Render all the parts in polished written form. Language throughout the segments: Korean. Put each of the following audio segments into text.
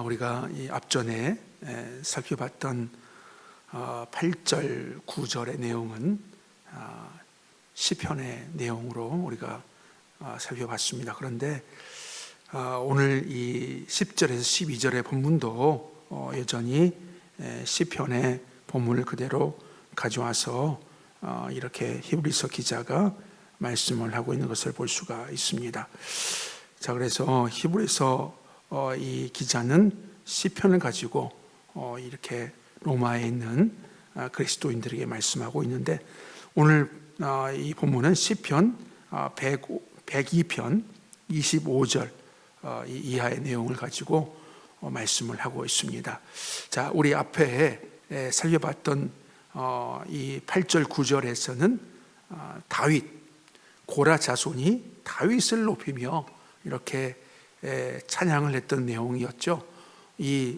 우리가 이 앞전에 살펴봤던 8절 9절의 내용은 시편의 내용으로 우리가 살펴봤습니다. 그런데 오늘 이 10절에서 12절의 본문도 여전히 시편의 본문을 그대로 가져와서 이렇게 히브리서 기자가 말씀을 하고 있는 것을 볼 수가 있습니다. 자, 그래서 히브리서 이 기자는 시편을 가지고 이렇게 로마에 있는 그리스도인들에게 말씀하고 있는데, 오늘 이 본문은 시편 102편 25절 이하의 내용을 가지고 말씀을 하고 있습니다. 자, 우리 앞에 살펴봤던 이 8절 9절에서는 다윗, 고라 자손이 다윗을 높이며 이렇게 찬양을 했던 내용이었죠.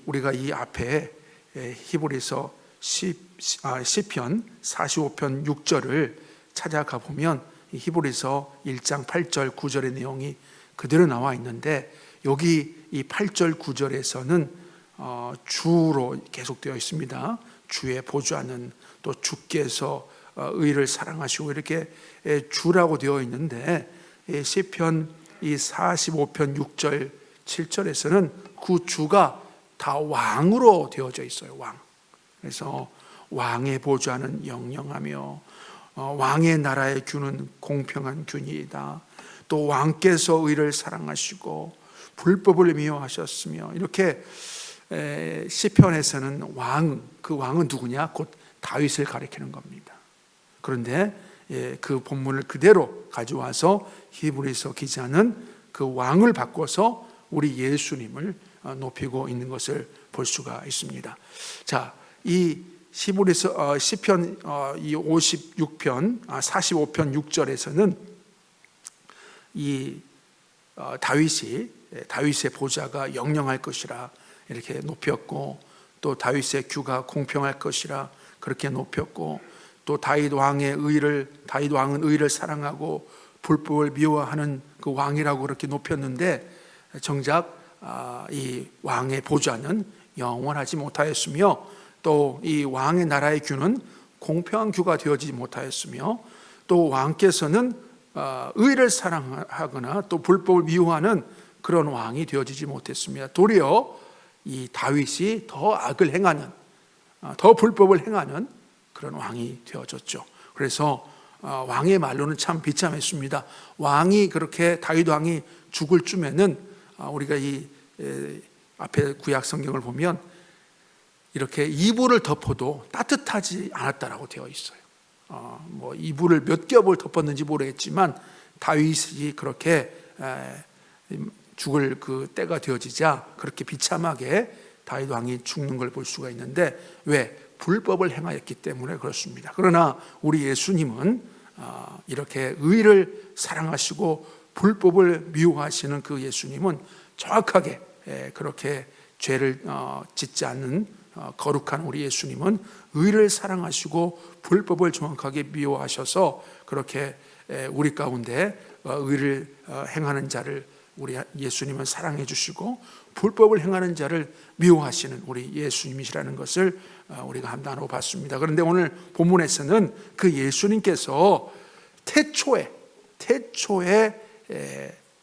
우리가 이 앞에 히브리서 시편 45편 6절을 찾아가 보면 히브리서 1장 8절 9절의 내용이 그대로 나와 있는데, 여기 이 8절 9절에서는 주로 계속되어 있습니다. 주의 보좌는, 또 주께서 의를 사랑하시고, 이렇게 주라고 되어 있는데, 시편 이 45편 6절 7절에서는 그 주가 다 왕으로 되어져 있어요. 왕. 그래서 왕의 보좌는 영영하며 왕의 나라의 균은 공평한 균이다. 또 왕께서 의를 사랑하시고 불법을 미워하셨으며, 이렇게 시편에서는 그 왕은 누구냐? 곧 다윗을 가리키는 겁니다. 그런데 그 본문을 그대로 가져와서 히브리서 기자는 그 왕을 바꿔서 우리 예수님을 높이고 있는 것을 볼 수가 있습니다. 자, 이 히브리서 시편 이 56편 45편 6절에서는 이 다윗의 보좌가 영영할 것이라 이렇게 높였고, 또 다윗의 규가 공평할 것이라 그렇게 높였고, 또 다윗 왕은 의를 사랑하고 불법을 미워하는 그 왕이라고 그렇게 높였는데, 정작 이 왕의 보좌는 영원하지 못하였으며, 또 이 왕의 나라의 규는 공평한 규가 되어지지 못하였으며, 또 왕께서는 의를 사랑하거나 또 불법을 미워하는 그런 왕이 되어지지 못했습니다. 도리어 이 다윗이 더 악을 행하는, 더 불법을 행하는 그런 왕이 되어졌죠. 그래서 왕의 말로는 참 비참했습니다. 왕이 그렇게, 다윗 왕이 죽을 쯤에는 우리가 이 앞에 구약 성경을 보면 이렇게 이불을 덮어도 따뜻하지 않았다라고 되어 있어요. 뭐 이불을 몇 겹을 덮었는지 모르겠지만 다윗이 그렇게 죽을 그 때가 되어지자 그렇게 비참하게 다윗 왕이 죽는 걸 볼 수가 있는데, 왜? 불법을 행하였기 때문에 그렇습니다. 그러나 우리 예수님은 이렇게 의를 사랑하시고 불법을 미워하시는 그 예수님은 정확하게 그렇게 죄를 짓지 않는 거룩한 우리 예수님은 의를 사랑하시고 불법을 정확하게 미워하셔서 그렇게 우리 가운데 의를 행하는 자를 우리 예수님은 사랑해 주시고 불법을 행하는 자를 미워하시는 우리 예수님이시라는 것을 우리가 함당하고 봤습니다. 그런데 오늘 본문에서는 그 예수님께서 태초에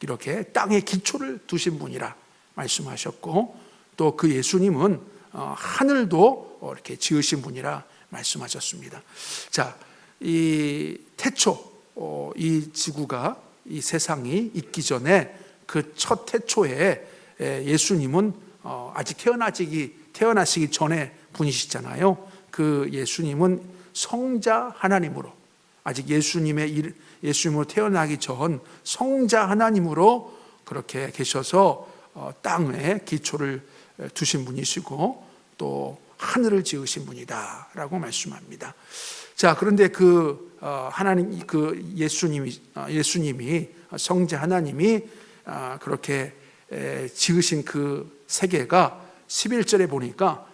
이렇게 땅에 기초를 두신 분이라 말씀하셨고, 또 그 예수님은 하늘도 이렇게 지으신 분이라 말씀하셨습니다. 자, 이 태초, 이 지구가, 이 세상이 있기 전에 그 첫 태초에 예수님은 아직 태어나시기 전에 분이시잖아요. 그 예수님은 성자 하나님으로, 아직 예수님으로 태어나기 전 성자 하나님으로 그렇게 계셔서 땅에 기초를 두신 분이시고 또 하늘을 지으신 분이다라고 말씀합니다. 자, 그런데 그 하나님, 그 예수님이 성자 하나님이 그렇게 지으신 그 세계가 11절에 보니까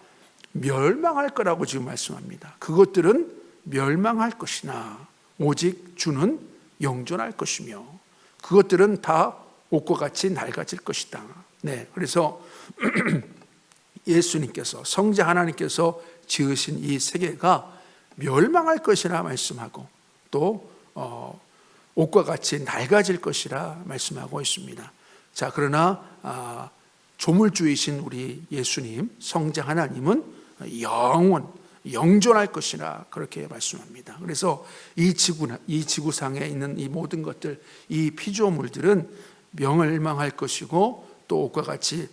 멸망할 거라고 지금 말씀합니다. 그것들은 멸망할 것이나 오직 주는 영존할 것이며 그것들은 다 옷과 같이 낡아질 것이다. 네, 그래서 예수님께서, 성자 하나님께서 지으신 이 세계가 멸망할 것이라 말씀하고 또 옷과 같이 낡아질 것이라 말씀하고 있습니다. 자, 그러나 조물주이신 우리 예수님, 성자 하나님은 영존할 것이라 그렇게 말씀합니다. 그래서 이 지구상에 있는 이 모든 것들, 이 피조물들은 멸망할 것이고 또 옷과 같이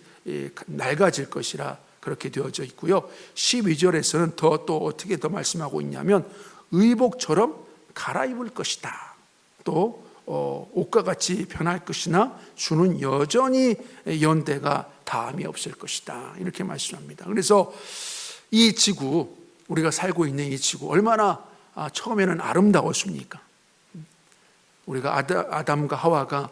낡아질 것이라 그렇게 되어져 있고요. 12절에서는 또 어떻게 더 말씀하고 있냐면 의복처럼 갈아입을 것이다. 또 옷과 같이 변할 것이나 주는 여전히 연대가 다함이 없을 것이다. 이렇게 말씀합니다. 그래서 이 지구, 우리가 살고 있는 이 지구 얼마나 처음에는 아름다웠습니까? 우리가 아담과 하와가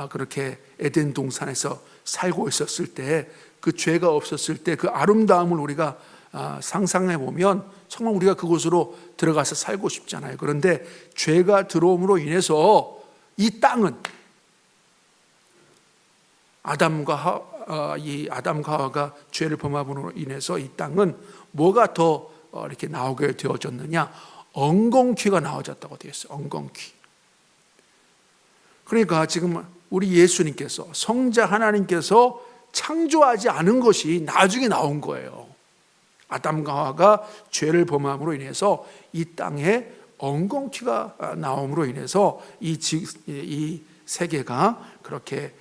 그렇게 에덴 동산에서 살고 있었을 때, 그 죄가 없었을 때 그 아름다움을 우리가 상상해 보면 정말 우리가 그곳으로 들어가서 살고 싶잖아요. 그런데 죄가 들어옴으로 인해서 이 땅은 아담과 하와가 죄를 범함으로 인해서 이 땅은 뭐가 더 이렇게 나오게 되어졌느냐? 엉겅퀴가 나와졌다고 되어 있어요. 엉겅퀴. 그러니까 지금 우리 예수님께서, 성자 하나님께서 창조하지 않은 것이 나중에 나온 거예요. 아담과 하와가 죄를 범함으로 인해서 이 땅에 엉겅퀴가 나옴으로 인해서 이 세계가 그렇게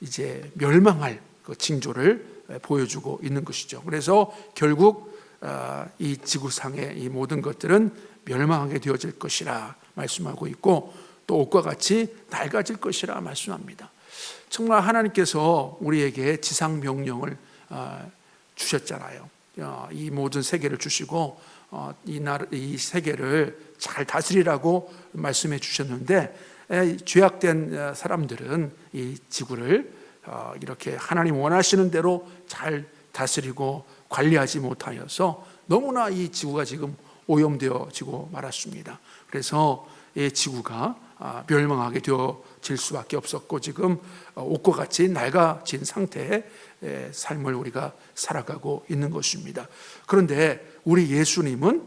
이제 멸망할 그 징조를 보여주고 있는 것이죠. 그래서 결국 이 지구상의 이 모든 것들은 멸망하게 되어질 것이라 말씀하고 있고 또 옷과 같이 낡아질 것이라 말씀합니다. 정말 하나님께서 우리에게 지상 명령을 주셨잖아요. 이 모든 세계를 주시고 이 세계를 잘 다스리라고 말씀해 주셨는데 죄악된 사람들은 이 지구를 이렇게 하나님 원하시는 대로 잘 다스리고 관리하지 못하여서 너무나 이 지구가 지금 오염되어지고 말았습니다. 그래서 이 지구가 멸망하게 되어질 수밖에 없었고 지금 옷과 같이 낡아진 상태의 삶을 우리가 살아가고 있는 것입니다. 그런데 우리 예수님은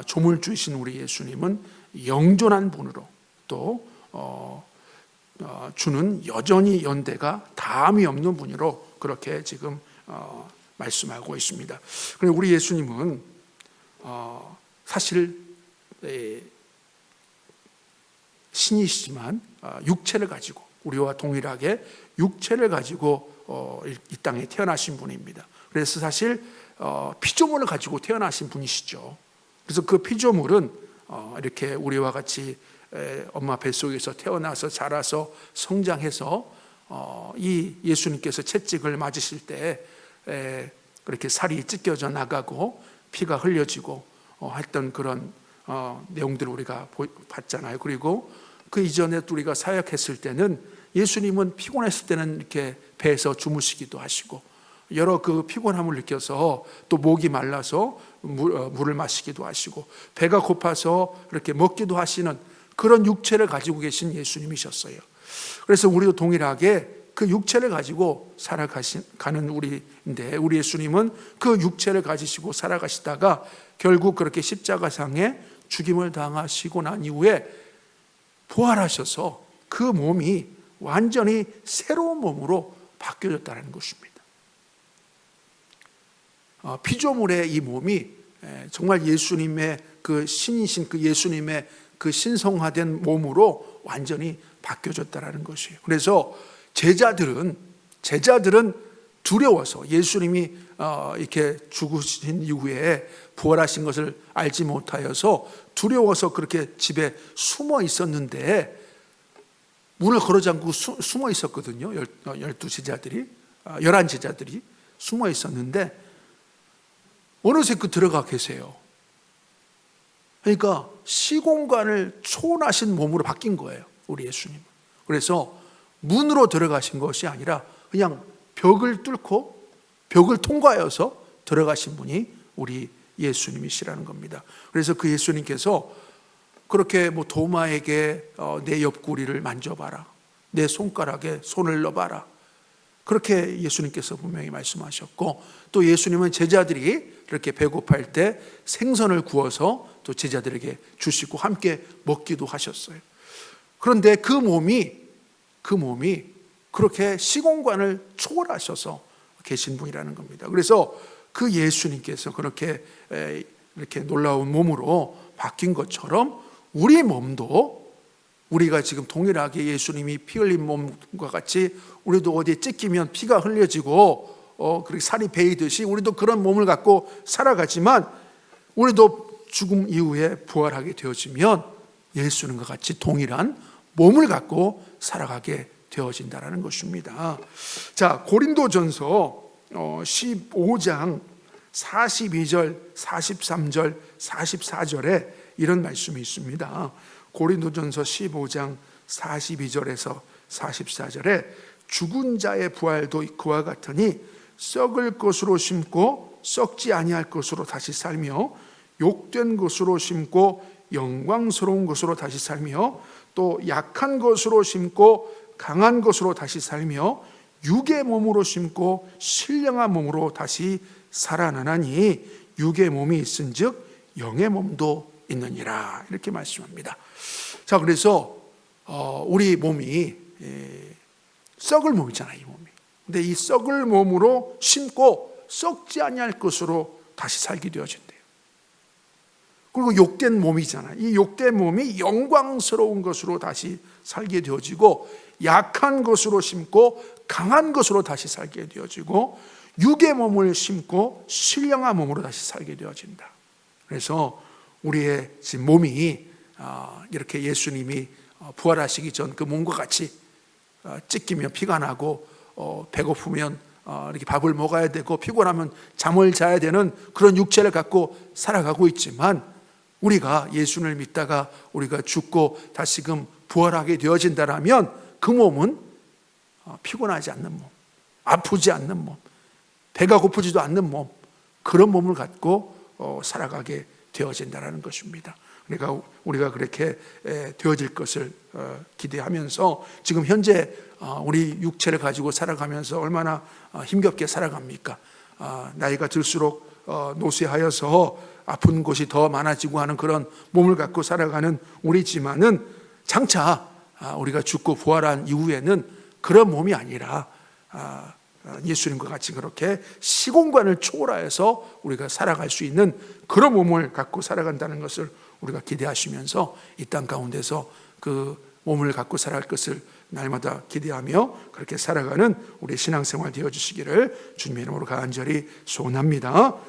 조물주이신 우리 예수님은 영존한 분으로 또 주는 여전히 연대가 다함이 없는 분으로 그렇게 지금 말씀하고 있습니다. 그런데 우리 예수님은 사실 신이시지만 육체를 가지고 우리와 동일하게 육체를 가지고 이 땅에 태어나신 분입니다. 그래서 사실 피조물을 가지고 태어나신 분이시죠. 그래서 그 피조물은 이렇게 우리와 같이 엄마 뱃속에서 태어나서 자라서 성장해서 이 예수님께서 채찍을 맞으실 때 그렇게 살이 찢겨져 나가고 피가 흘려지고 했던 그런 내용들을 우리가 봤잖아요. 그리고 그 이전에 우리가 사역했을 때는 예수님은 피곤했을 때는 이렇게 배에서 주무시기도 하시고 여러 그 피곤함을 느껴서 또 목이 말라서 물을 마시기도 하시고 배가 고파서 이렇게 먹기도 하시는 그런 육체를 가지고 계신 예수님이셨어요. 그래서 우리도 동일하게 그 육체를 가지고 살아가는 우리인데 우리 예수님은 그 육체를 가지시고 살아가시다가 결국 그렇게 십자가상에 죽임을 당하시고 난 이후에 부활하셔서 그 몸이 완전히 새로운 몸으로 바뀌어졌다는 것입니다. 피조물의 이 몸이 정말 예수님의 그 신이신 그 예수님의 그 신성화된 몸으로 완전히 바뀌어졌다는 것이에요. 그래서 제자들은 두려워서 예수님이 이렇게 죽으신 이후에 부활하신 것을 알지 못하여서 두려워서 그렇게 집에 숨어 있었는데 문을 걸어 잠그고 숨어 있었거든요. 11제자들이 숨어 있었는데 어느새 들어가 계세요. 그러니까 시공간을 초월하신 몸으로 바뀐 거예요, 우리 예수님은. 그래서 문으로 들어가신 것이 아니라 그냥 벽을 뚫고 벽을 통과해서 들어가신 분이 우리 예수님이시라는 겁니다. 그래서 그 예수님께서 그렇게 도마에게 내 옆구리를 만져봐라, 내 손가락에 손을 넣어봐라, 그렇게 예수님께서 분명히 말씀하셨고, 또 예수님은 제자들이 이렇게 배고파할 때 생선을 구워서 또 제자들에게 주시고 함께 먹기도 하셨어요. 그런데 그 몸이 그렇게 시공간을 초월하셔서 계신 분이라는 겁니다. 그래서 그 예수님께서 그렇게 이렇게 놀라운 몸으로 바뀐 것처럼 우리 몸도, 우리가 지금 동일하게 예수님이 피 흘린 몸과 같이 우리도 어디에 찢기면 피가 흘려지고 그렇게 살이 베이듯이 우리도 그런 몸을 갖고 살아가지만, 우리도 죽음 이후에 부활하게 되어지면 예수님과 같이 동일한 몸을 갖고 살아가게 되어진다는 것입니다. 자, 고린도전서 15장 42절, 43절, 44절에 이런 말씀이 있습니다. 고린도전서 15장 42절에서 44절에 죽은 자의 부활도 그와 같으니 썩을 것으로 심고 썩지 아니할 것으로 다시 살며, 욕된 것으로 심고 영광스러운 것으로 다시 살며, 또 약한 것으로 심고 강한 것으로 다시 살며, 육의 몸으로 심고 신령한 몸으로 다시 살아나나니 육의 몸이 있은즉 영의 몸도 있느니라, 이렇게 말씀합니다. 자, 그래서 우리 몸이 썩을 몸이잖아요, 이 몸이. 근데 이 썩을 몸으로 심고 썩지 아니할 것으로 다시 살게 되어진대요. 그리고 욕된 몸이잖아요. 이 욕된 몸이 영광스러운 것으로 다시 살게 되어지고, 약한 것으로 심고 강한 것으로 다시 살게 되어지고, 육의 몸을 심고 신령한 몸으로 다시 살게 되어진다. 그래서 우리의 지금 몸이 이렇게 예수님이 부활하시기 전 그 몸과 같이 찢기면 피가 나고, 배고프면 이렇게 밥을 먹어야 되고, 피곤하면 잠을 자야 되는 그런 육체를 갖고 살아가고 있지만, 우리가 예수를 믿다가 우리가 죽고 다시금 부활하게 되어진다라면 그 몸은 피곤하지 않는 몸, 아프지 않는 몸, 배가 고프지도 않는 몸, 그런 몸을 갖고 살아가게 되어진다는 것입니다. 그러니까 우리가 그렇게 되어질 것을 기대하면서, 지금 현재 우리 육체를 가지고 살아가면서 얼마나 힘겹게 살아갑니까? 나이가 들수록 노쇠하여서 아픈 곳이 더 많아지고 하는 그런 몸을 갖고 살아가는 우리지만은, 장차 우리가 죽고 부활한 이후에는 그런 몸이 아니라 예수님과 같이 그렇게 시공간을 초월하여서 우리가 살아갈 수 있는 그런 몸을 갖고 살아간다는 것을 우리가 기대하시면서 이 땅 가운데서 그 몸을 갖고 살아갈 것을 날마다 기대하며 그렇게 살아가는 우리 신앙생활 되어주시기를 주님의 이름으로 간절히 소원합니다.